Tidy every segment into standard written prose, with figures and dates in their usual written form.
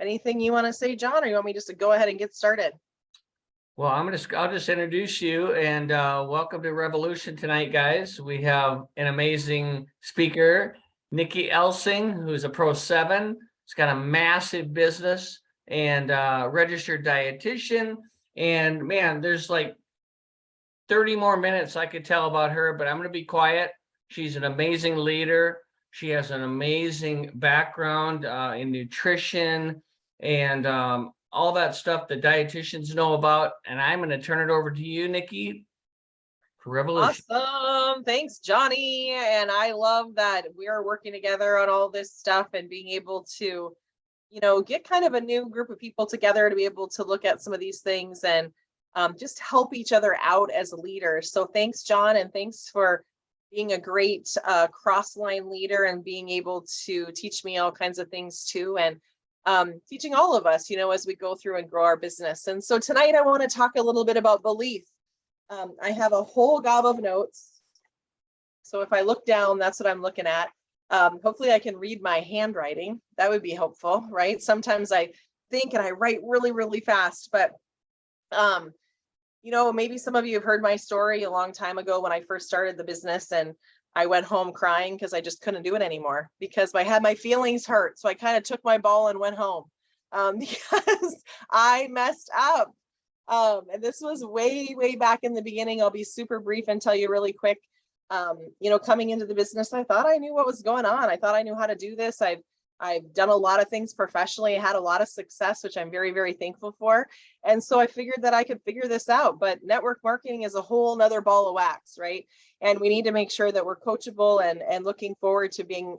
Anything you want to say, John, or you want me just to go ahead and get started? Well, I'll just introduce you and welcome to Revolution tonight, guys. We have an amazing speaker, Nikki Elsing, who's a Pro 7. She's got a massive business and registered dietitian. And man, there's like 30 more minutes I could tell about her, but I'm going to be quiet. She's an amazing leader. She has an amazing background in nutrition and all that stuff that dietitians know about. And I'm going to turn it over to you, Nikki, for Revolution. Awesome. Thanks, Johnny. And I love that we are working together on all this stuff and being able to, get kind of a new group of people together to be able to look at some of these things and just help each other out as leaders. So thanks, John, and thanks for being a great cross-line leader and being able to teach me all kinds of things too, and teaching all of us, as we go through and grow our business. And so tonight I want to talk a little bit about belief. I have a whole gob of notes. So if I look down, that's what I'm looking at. Hopefully I can read my handwriting. That would be helpful, right? Sometimes I think and I write really, really fast, but maybe some of you have heard my story a long time ago when I first started the business and I went home crying because I just couldn't do it anymore because I had my feelings hurt. So I kind of took my ball and went home because I messed up. And this was way, way back in the beginning. I'll be super brief and tell you really quick. Coming into the business, I thought I knew what was going on. I thought I knew how to do this. I've done a lot of things professionally, had a lot of success, which I'm very, very thankful for. And so I figured that I could figure this out, but network marketing is a whole nother ball of wax, right? And we need to make sure that we're coachable and looking forward to being,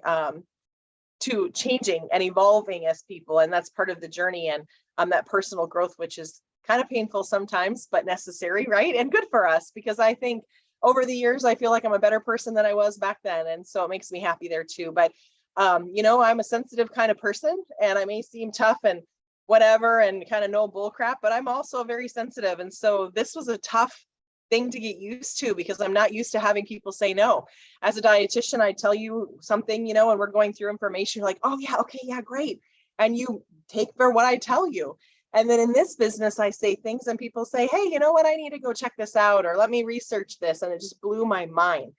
to changing and evolving as people. And that's part of the journey and that personal growth, which is kind of painful sometimes, but necessary, right? And good for us, because I think over the years, I feel like I'm a better person than I was back then. And so it makes me happy there too. But I'm a sensitive kind of person and I may seem tough and whatever and kind of no bull crap, but I'm also very sensitive. And so this was a tough thing to get used to because I'm not used to having people say no. As a dietitian, I tell you something, and we're going through information, you're like, oh yeah, okay, yeah, great. And you take for what I tell you. And then in this business, I say things and people say, hey, you know what, I need to go check this out or let me research this. And it just blew my mind.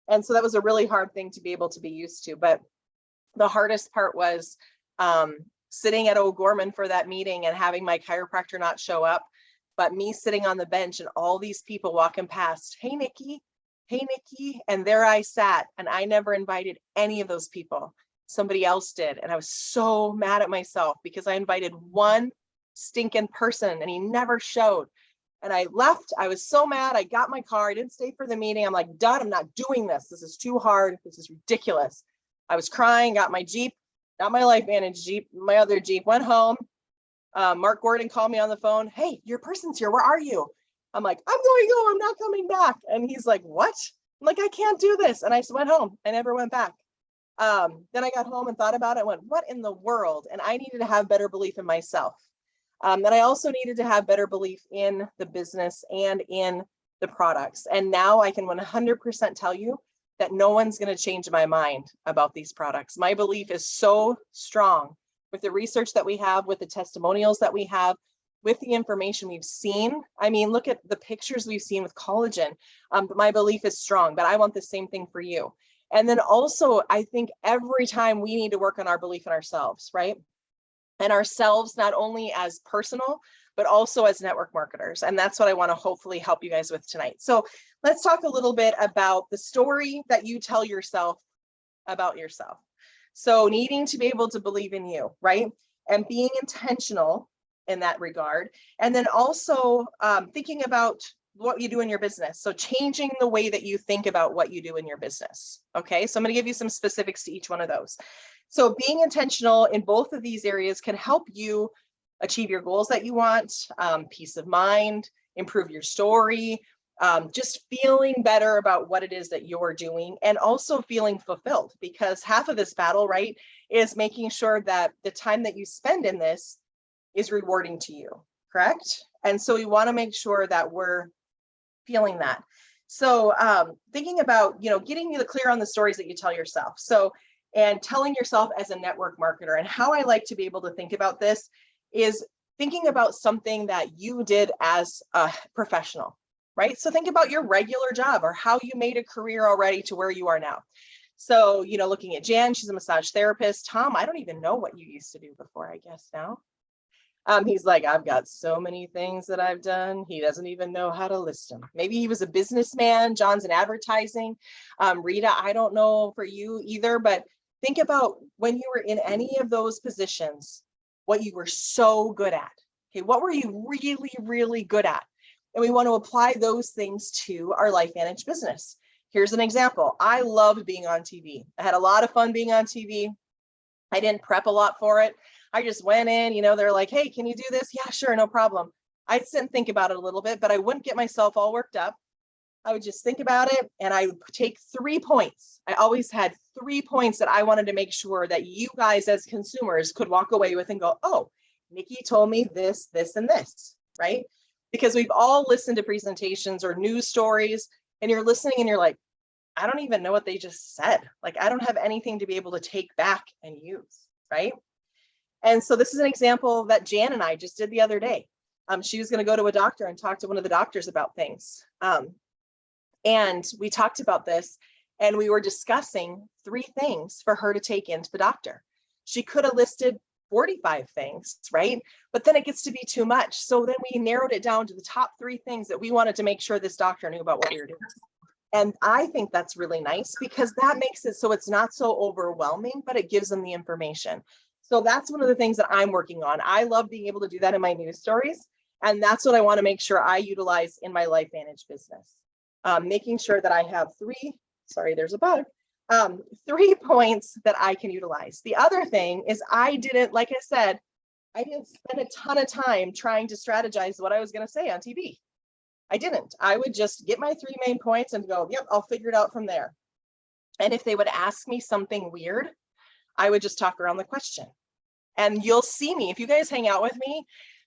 And so that was a really hard thing to be able to be used to. But the hardest part was sitting at O'Gorman for that meeting and having my chiropractor not show up, but me sitting on the bench and all these people walking past, hey, Nikki, and there I sat and I never invited any of those people. Somebody else did. And I was so mad at myself because I invited one stinking person and he never showed. And I left. I was so mad. I got my car. I didn't stay for the meeting. I'm like, done. I'm not doing this. This is too hard. This is ridiculous. I was crying, got my Jeep, not my LifeVantage Jeep, my other Jeep, went home. Mark Gordon called me on the phone. Hey, your person's here. Where are you? I'm like, I'm going home. I'm not coming back. And he's like, what? I'm like, I can't do this. And I went home. I never went back. Then I got home and thought about it and went, what in the world? And I needed to have better belief in myself. Then I also needed to have better belief in the business and in the products. And now I can 100% tell you that no one's going to change my mind about these products. My belief is so strong with the research that we have, with the testimonials that we have, with the information we've seen. I mean, look at the pictures we've seen with collagen. But my belief is strong, but I want the same thing for you. And then also, I think every time we need to work on our belief in ourselves, right? And ourselves, not only as personal, but also as network marketers. And that's what I want to hopefully help you guys with tonight. So let's talk a little bit about the story that you tell yourself about yourself. So needing to be able to believe in you, right? And being intentional in that regard. And then also thinking about what you do in your business. So changing the way that you think about what you do in your business. Okay, so I'm going to give you some specifics to each one of those. So being intentional in both of these areas can help you achieve your goals that you want, peace of mind, improve your story, just feeling better about what it is that you're doing, and also feeling fulfilled, because half of this battle, right, is making sure that the time that you spend in this is rewarding to you, correct? And so we want to make sure that we're feeling that. So thinking about, getting you clear on the stories that you tell yourself. So and telling yourself as a network marketer. And how I like to be able to think about this is thinking about something that you did as a professional, right? So think about your regular job or how you made a career already to where you are now. So, you know, looking at Jan, she's a massage therapist. Tom, I don't even know what you used to do before, I guess now. He's like, I've got so many things that I've done. He doesn't even know how to list them. Maybe he was a businessman. John's in advertising. Rita, I don't know for you either, but think about when you were in any of those positions, what you were so good at. Okay, what were you really, really good at? And we want to apply those things to our LifeVantage business. Here's an example. I loved being on TV. I had a lot of fun being on TV. I didn't prep a lot for it. I just went in, you know, they're like, hey, can you do this? Yeah, sure, no problem. I'd sit and think about it a little bit, but I wouldn't get myself all worked up. I would just think about it and I would take 3 points. I always had 3 points that I wanted to make sure that you guys as consumers could walk away with and go, oh, Nikki told me this, this, and this, right? Because we've all listened to presentations or news stories and you're listening and you're like, I don't even know what they just said. Like, I don't have anything to be able to take back and use, right? And so this is an example that Jan and I just did the other day. She was going to go to a doctor and talk to one of the doctors about things. And we talked about this and we were discussing 3 things for her to take into the doctor. She could have listed 45 things, right? But then it gets to be too much. So then we narrowed it down to the top 3 things that we wanted to make sure this doctor knew about what we were doing. And I think that's really nice because that makes it so it's not so overwhelming, but it gives them the information. So that's one of the things that I'm working on. I love being able to do that in my news stories. And that's what I want to make sure I utilize in my LifeVantage business. Making sure that I have 3, sorry, there's a bug, 3 points that I can utilize. The other thing is I didn't, like I said, I didn't spend a ton of time trying to strategize what I was going to say on TV. I didn't. I would just get my 3 main points and go, yep, I'll figure it out from there. And if they would ask me something weird, I would just talk around the question. And you'll see me, if you guys hang out with me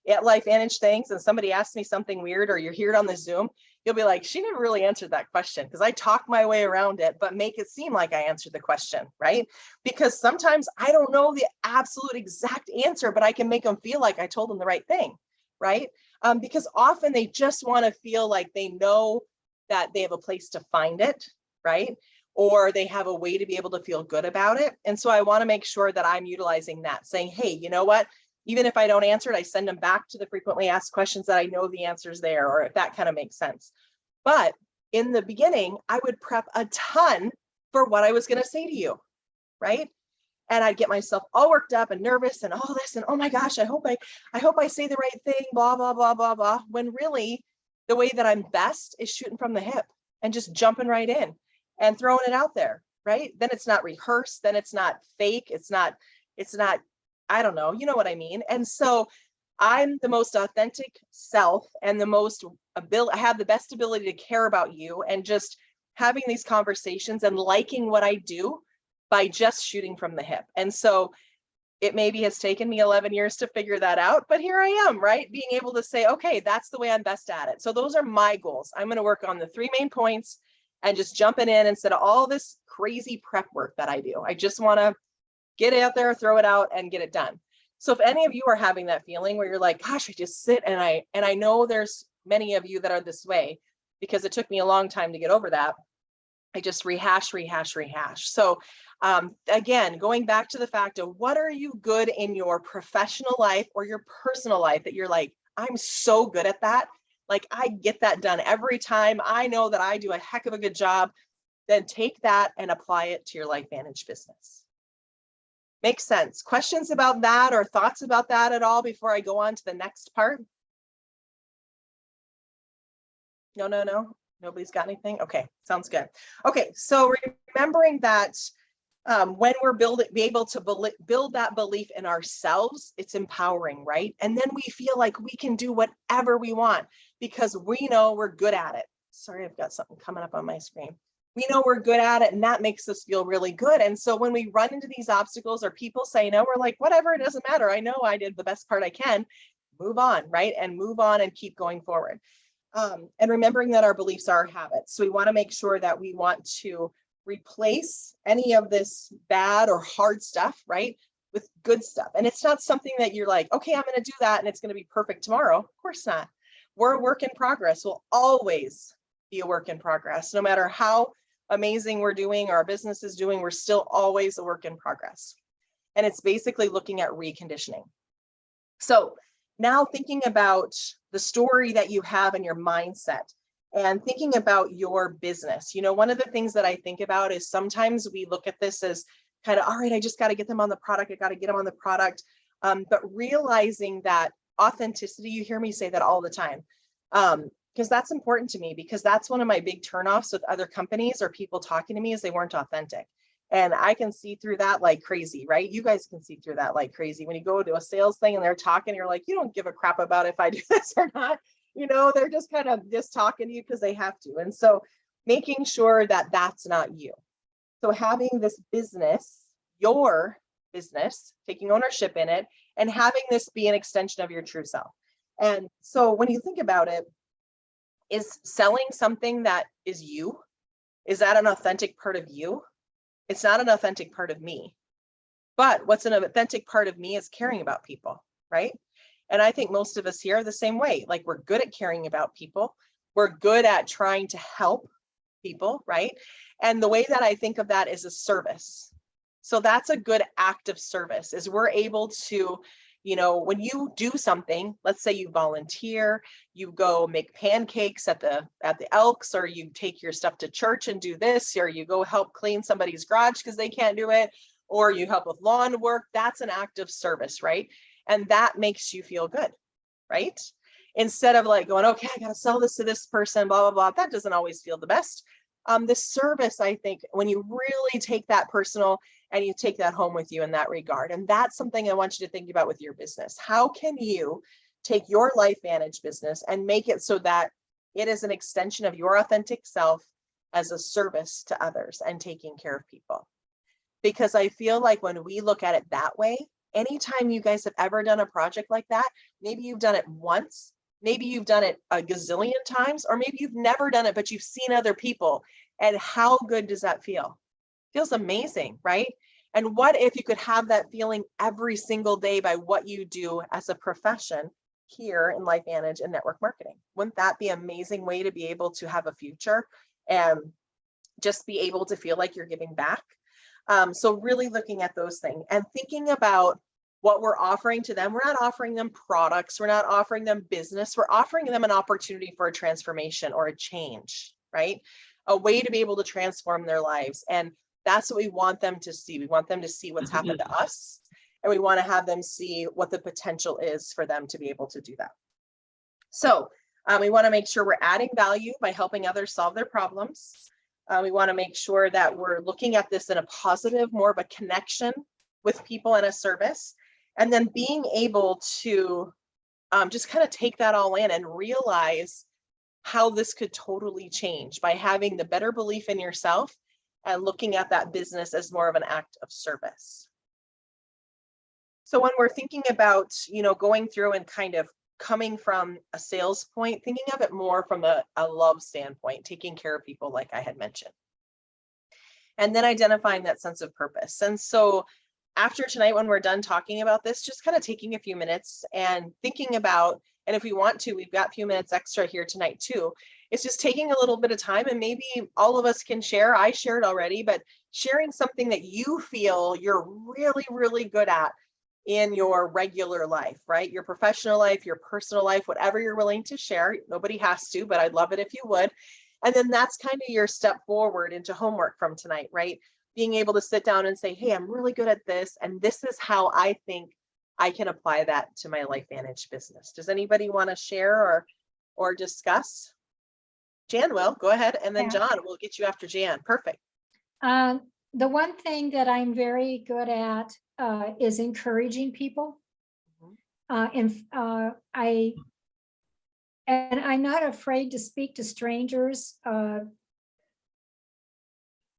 at LifeVantage things and somebody asks me something weird or you're here on the Zoom, you'll be like, she never really answered that question because I talk my way around it, but make it seem like I answered the question, right? Because sometimes I don't know the absolute exact answer, but I can make them feel like I told them the right thing, right? Because often they just want to feel like they know that they have a place to find it, right? Or they have a way to be able to feel good about it. And so I want to make sure that I'm utilizing that, saying, hey, you know what? Even if I don't answer it, I send them back to the frequently asked questions that I know the answer's there, or if that kind of makes sense. But in the beginning, I would prep a ton for what I was going to say to you, right? And I'd get myself all worked up and nervous and all this, and oh my gosh, I hope I say the right thing, blah, blah, blah, blah, blah. When really the way that I'm best is shooting from the hip and just jumping right in and throwing it out there, right? Then it's not rehearsed, then it's not fake, it's not, I don't know, you know what I mean? And so I'm the most authentic self and I have the best ability to care about you and just having these conversations and liking what I do by just shooting from the hip. And so it maybe has taken me 11 years to figure that out, but here I am, right? Being able to say, okay, that's the way I'm best at it. So those are my goals. I'm going to work on the 3 main points and just jumping in instead of all this crazy prep work that I do. I just want to get it out there, throw it out and get it done. So if any of you are having that feeling where you're like, gosh, I just sit and I know there's many of you that are this way because it took me a long time to get over that. I just rehash. So again, going back to the fact of what are you good in your professional life or your personal life that you're like, I'm so good at that. Like I get that done every time. I know that I do a heck of a good job. Then take that and apply it to your LifeVantage business. Makes sense. Questions about that or thoughts about that at all before I go on to the next part? No. Nobody's got anything? Okay, sounds good. Okay, so remembering that when we're be able to build that belief in ourselves, it's empowering, right? And then we feel like we can do whatever we want because we know we're good at it. Sorry, I've got something coming up on my screen. We know we're good at it and that makes us feel really good. And so when we run into these obstacles or people say no, we're like, whatever, it doesn't matter. I know I did the best part I can. Move on, right? And move on and keep going forward. And remembering that our beliefs are our habits. So we want to make sure that we want to replace any of this bad or hard stuff, right, with good stuff. And it's not something that you're like, okay, I'm going to do that and it's going to be perfect tomorrow. Of course not. We're a work in progress. We'll always be a work in progress. No matter how amazing we're doing, our business is doing, we're still always a work in progress. And it's basically looking at reconditioning. So now thinking about the story that you have in your mindset and thinking about your business, one of the things that I think about is sometimes we look at this as kind of, all right, I just got to get them on the product. I got to get them on the product. But realizing that authenticity, you hear me say that all the time, because that's important to me, because that's one of my big turnoffs with other companies or people talking to me is they weren't authentic. And I can see through that like crazy, right? You guys can see through that like crazy. When you go to a sales thing and they're talking, you're like, you don't give a crap about if I do this or not. They're just kind of just talking to you because they have to. And so making sure that that's not you. So having this business, your business, taking ownership in it and having this be an extension of your true self. And so when you think about it, is selling something that is you, is that an authentic part of you? It's not an authentic part of me. But what's an authentic part of me is caring about people, right? And I think most of us here are the same way. Like we're good at caring about people. We're good at trying to help people, right? And the way that I think of that is a service. So that's a good act of service, is we're able to, when you do something, let's say you volunteer, you go make pancakes at the Elks, or you take your stuff to church and do this, or you go help clean somebody's garage because they can't do it, or you help with lawn work, that's an act of service, right? And that makes you feel good, right? Instead of like going, okay, I got to sell this to this person, blah, blah, blah. That doesn't always feel the best. The service, I think, when you really take that personal and you take that home with you in that regard. And that's something I want you to think about with your business. How can you take your LifeVantage business and make it so that it is an extension of your authentic self as a service to others and taking care of people? Because I feel like when we look at it that way, anytime you guys have ever done a project like that, maybe you've done it once, maybe you've done it a gazillion times, or maybe you've never done it, but you've seen other people. And how good does that feel? Feels amazing, right? And what if you could have that feeling every single day by what you do as a profession here in LifeVantage and network marketing? Wouldn't that be an amazing way to be able to have a future and just be able to feel like you're giving back? So really looking at those things and thinking about what we're offering to them. We're not offering them products. We're not offering them business. We're offering them an opportunity for a transformation or a change, right? A way to be able to transform their lives. And that's what we want them to see. We want them to see what's happened to us, and we want to have them see what the potential is for them to be able to do that. So we want to make sure we're adding value by helping others solve their problems. We want to make sure that we're looking at this in a positive, more of a connection with people and a service, and then being able to just kind of take that all in and realize how this could totally change by having the better belief in yourself and looking at that business as more of an act of service. So when we're thinking about, going through and kind of coming from a sales point, thinking of it more from a love standpoint, taking care of people, like I had mentioned, and then identifying that sense of purpose. And so after tonight, when we're done talking about this, just kind of taking a few minutes and thinking about, and if we want to, we've got a few minutes extra here tonight too. It's just taking a little bit of time, and maybe all of us can share. I shared already, but sharing something that you feel you're really, really good at in your regular life, right? Your professional life, your personal life, whatever you're willing to share. Nobody has to, but I'd love it if you would. And then that's kind of your step forward into homework from tonight, right? Being able to sit down and say, hey, I'm really good at this, and this is how I think I can apply that to my LifeVantage business. Does anybody want to share or discuss? Jan will, go ahead, and then John, we'll get you after Jan. Perfect. The one thing that I'm very good at is encouraging people. And I'm not afraid to speak to strangers.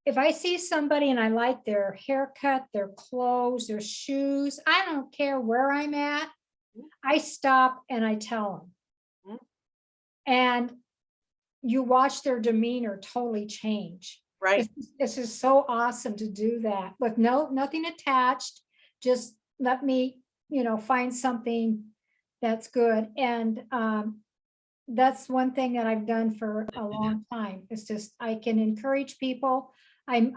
If I see somebody and I like their haircut, their clothes, their shoes, I don't care where I'm at, I stop and I tell them. And you watch their demeanor totally change. Right. This is so awesome to do that with nothing attached. Just let me, find something that's good. And that's one thing that I've done for a long time. It's just, I can encourage people. I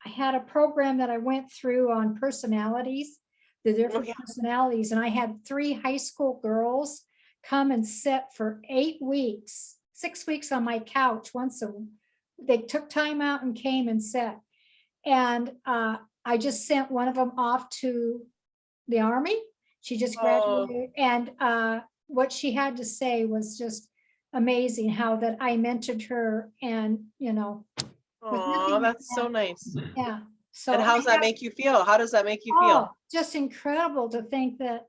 had a program that I went through on personalities, the different yeah. personalities, and I had 3 high school girls come and sit for 8 weeks, 6 weeks on my couch they took time out and came and sat. And I just sent one of them off to the Army. She just Oh, graduated, and what she had to say was just amazing, how that I mentored her, and with oh, nothing that's so attached. nice. Yeah, so And I how's that have, make you feel? How does that make you oh, feel? just incredible to think that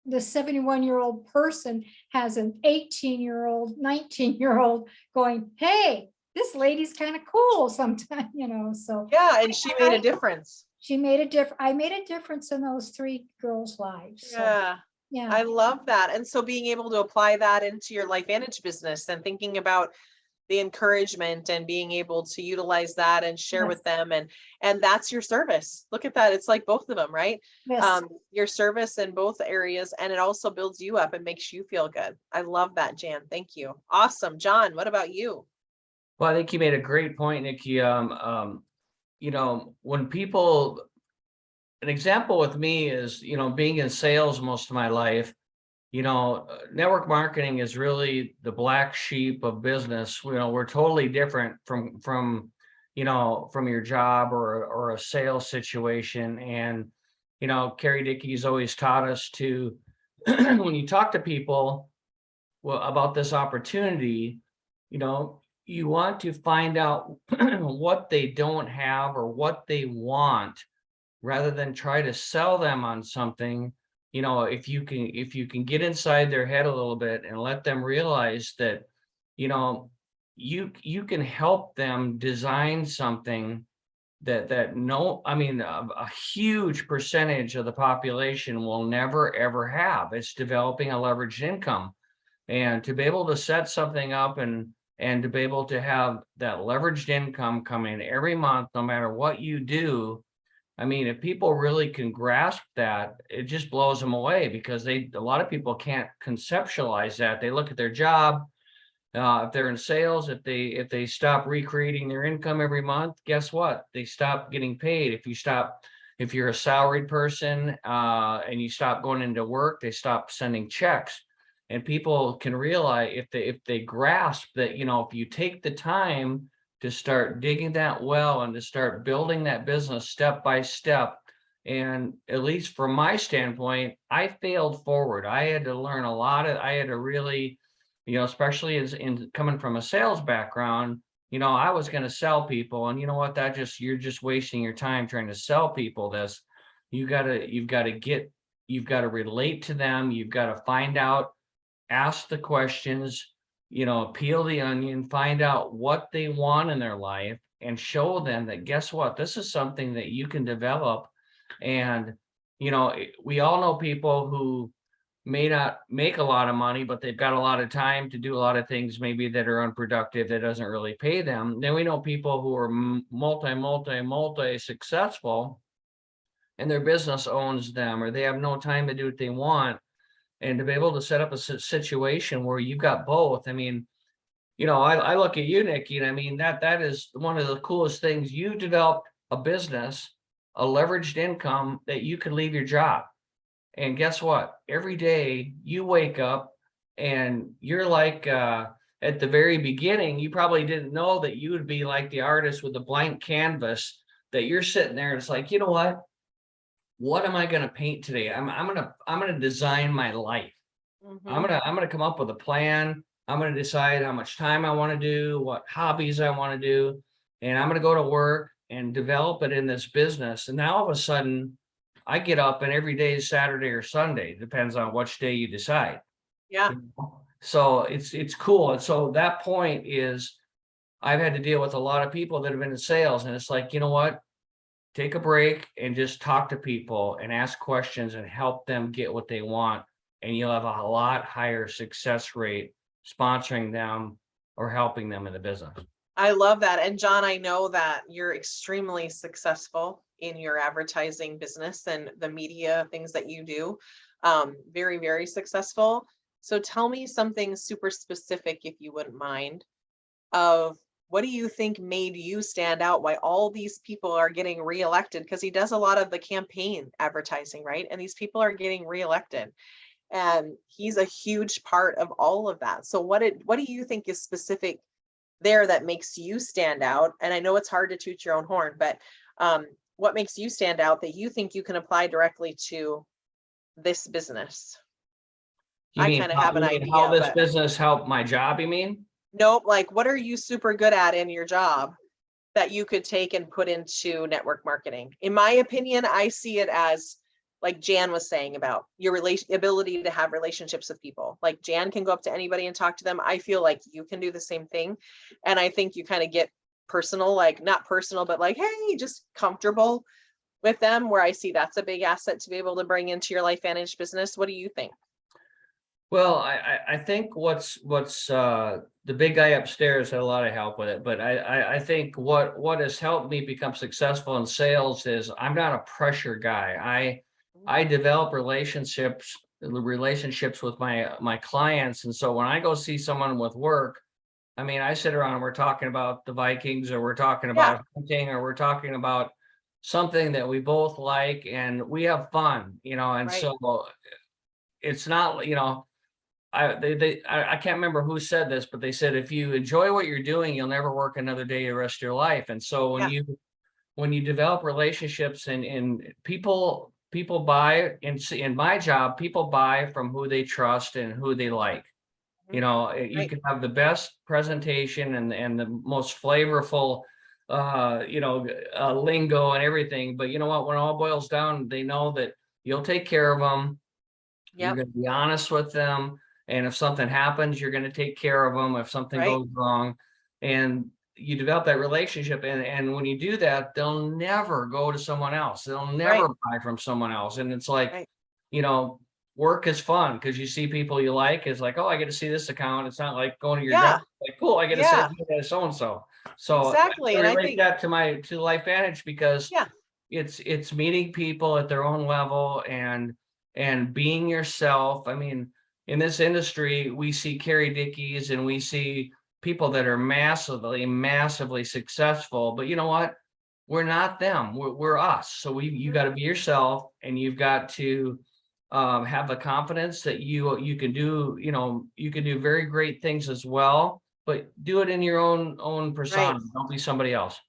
the 71-year-old person has an 18-year-old, 19-year-old going, hey, this lady's kind of cool sometimes, so Yeah, and she made a I- difference. she made a difference. I made a difference in those 3 girls' lives. So, Yeah, yeah. I love that. And so being able to apply that into your LifeVantage business and thinking about the encouragement and being able to utilize that and share with Yes. them, and that's your service. Look at that. It's like both of them, right? Yes. Your service in both areas, and it also builds you up and makes you feel good. I love that, Jan. Thank you. Awesome. John, what about you? Well, I think you made a great point, Nikki. When people, an example with me is, being in sales most of my life, network marketing is really the black sheep of business. We're totally different from your job or a sales situation. And, Carrie Dickey's always taught us to, when you talk to people, well, about this opportunity, you want to find out what they don't have or what they want, rather than try to sell them on something. If you can get inside their head a little bit and let them realize that, you know, you can help them design something that no, I mean, a huge percentage of the population will never ever have. It's developing a leveraged income. And to be able to set something up and to be able to have that leveraged income come in every month, no matter what you do. I mean, if people really can grasp that, it just blows them away, because a lot of people can't conceptualize that. They look at their job, if they're in sales, if they stop recreating their income every month, guess what? They stop getting paid. If you're a salaried person, and you stop going into work, they stop sending checks. And people can realize, if they grasp that, if you take the time to start digging that well and to start building that business step by step. And at least from my standpoint, I failed forward. I had to learn a lot. I had to really, especially as in coming from a sales background, I was going to sell people. And you know what? You're just wasting your time trying to sell people this. You've got to relate to them. You've got to find out, ask the questions, peel the onion, find out what they want in their life, and show them that, guess what, this is something that you can develop. And, we all know people who may not make a lot of money, but they've got a lot of time to do a lot of things maybe that are unproductive, that doesn't really pay them. Then we know people who are multi successful, and their business owns them, or they have no time to do what they want. And to be able to set up a situation where you've got both. I mean, I look at you, Nikki, and I mean, that is one of the coolest things. You developed a business, a leveraged income, that you could leave your job. And guess what? Every day you wake up and you're like, at the very beginning, you probably didn't know that you would be like the artist with the blank canvas, that you're sitting there and it's like, you know what am I going to paint today? I'm going to design my life. I'm Mhm. going to come up with a plan. I'm going to decide how much time I want to do, what hobbies I want to do, and I'm going to go to work and develop it in this business. And now all of a sudden I get up and every day is Saturday or Sunday, depends on which day you decide. Yeah. So it's cool. And so that point is, I've had to deal with a lot of people that have been in sales, and it's like, you know what? Take a break and just talk to people and ask questions and help them get what they want. And you'll have a lot higher success rate sponsoring them or helping them in the business. I love that. And John, I know that you're extremely successful in your advertising business and the media things that you do. Very, very successful. So tell me something super specific, if you wouldn't mind, of what do you think made you stand out? Why all these people are getting reelected? Because he does a lot of the campaign advertising, right? And these people are getting reelected. And he's a huge part of all of that. So what do you think is specific there that makes you stand out? And I know it's hard to toot your own horn, but what makes you stand out that you think you can apply directly to this business? You I mean, kind of have an how idea, this but business helped my job, you mean? nope, like what are you super good at in your job that you could take and put into network marketing? In my opinion, I see it as like Jan was saying about your ability to have relationships with people. Like Jan can go up to anybody and talk to them. I feel like you can do the same thing. And I think you kind of get personal, like not personal, but like, hey, just comfortable with them, where I see that's a big asset to be able to bring into your LifeVantage business. What do you think? Well, I think what's the big guy upstairs had a lot of help with it, but I think what has helped me become successful in sales is I'm not a pressure guy. I develop relationships with my clients, and so when I go see someone with work, I mean, I sit around and we're talking about the Vikings, or we're talking Yeah, about hunting, or we're talking about something that we both like, and we have fun, and right. so it's not, I can't remember who said this, but they said if you enjoy what you're doing, you'll never work another day the rest of your life. And so Yeah. when you develop relationships, and people buy in my job, people buy from who they trust and who they like. Mhm. You Right. can have the best presentation and the most flavorful lingo and everything, but you know what, when it all boils down, they know that you'll take care of them. You're Yep. going to be honest with them. And if something happens, you're going to take care of them if something Right. goes wrong. And you develop that relationship. And when you do that, they'll never go to someone else. They'll Right. never buy from someone else. And it's like, Right. you know, work is fun because you see people you like. It's like, oh, I get to see this account. It's not like going to your job. Yeah. It's like, cool, I get to say Yeah. hi to so-and-so. So Exactly. I And I relate think, that to LifeVantage because yeah. it's meeting people at their own level and being yourself. I mean, in this industry, we see Carrie Dickies and we see people that are massively, massively successful. But you know what? We're not them. We're us. So you Mhm. got to be yourself, and you've got to have the confidence that you can do. You can do very great things as well, but do it in your own Right. persona. Don't be somebody else.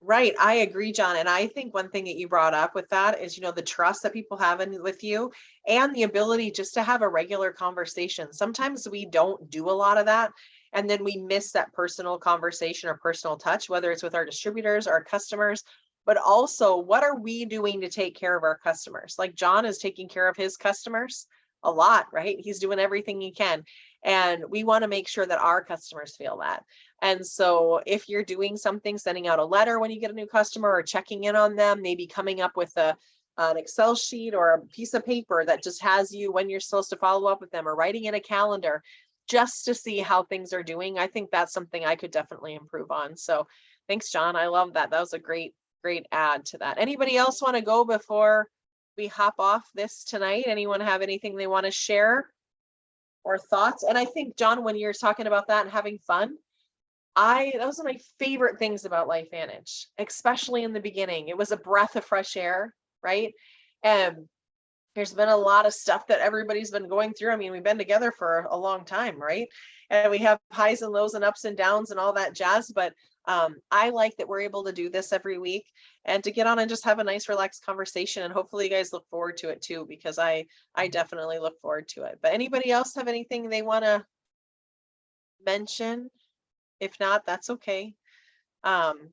Right. I agree, John. And I think one thing that you brought up with that is, the trust that people have in with you and the ability just to have a regular conversation. Sometimes we don't do a lot of that. And then we miss that personal conversation or personal touch, whether it's with our distributors, our customers, but also what are we doing to take care of our customers? Like John is taking care of his customers a lot, right? He's doing everything he can. And we want to make sure that our customers feel that. And so if you're doing something, sending out a letter when you get a new customer or checking in on them, maybe coming up with an Excel sheet or a piece of paper that just has you when you're supposed to follow up with them, or writing in a calendar just to see how things are doing. I think that's something I could definitely improve on. So thanks, John. I love that. That was a great, great add to that. Anybody else want to go before we hop off this tonight? Anyone have anything they want to share or thoughts? And I think, John, when you're talking about that and having fun, that was one of my favorite things about LifeVantage, especially in the beginning. It was a breath of fresh air, right? And there's been a lot of stuff that everybody's been going through. I mean, we've been together for a long time, right? And we have highs and lows and ups and downs and all that jazz. But I like that we're able to do this every week and to get on and just have a nice, relaxed conversation. And hopefully, you guys look forward to it too, because I definitely look forward to it. But anybody else have anything they want to mention? If not, that's okay. Um,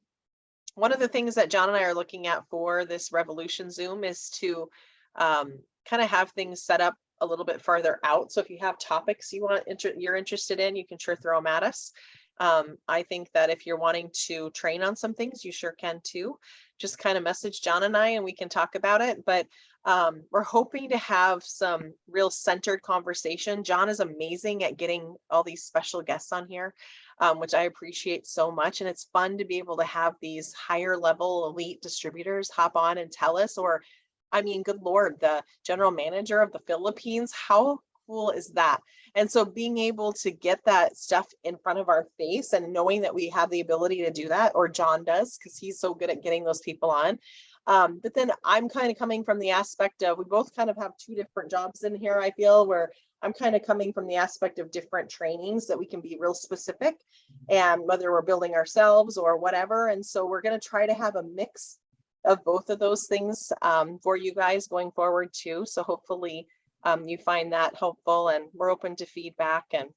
One of the things that John and I are looking at for this Revolution Zoom is to kind of have things set up a little bit farther out. So if you have topics you're interested in, you can sure throw them at us. I think that if you're wanting to train on some things, you sure can too. Just kind of message John and I and we can talk about it. But we're hoping to have some real centered conversation. John is amazing at getting all these special guests on here, which I appreciate so much. And it's fun to be able to have these higher level elite distributors hop on and tell us, or I mean, good Lord, the general manager of the Philippines, how cool is that? And so being able to get that stuff in front of our face and knowing that we have the ability to do that, or John does, because he's so good at getting those people on. But then I'm kind of coming from the aspect of, we both kind of have two different jobs in here, I feel, where I'm kind of coming from the aspect of different trainings that we can be real specific, and whether we're building ourselves or whatever. And so we're going to try to have a mix of both of those things for you guys going forward too. So hopefully you find that helpful, and we're open to feedback and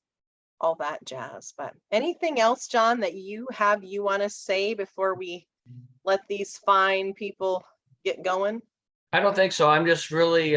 all that jazz. But anything else, John, that you want to say before we let these fine people get going? I don't think so. I'm just really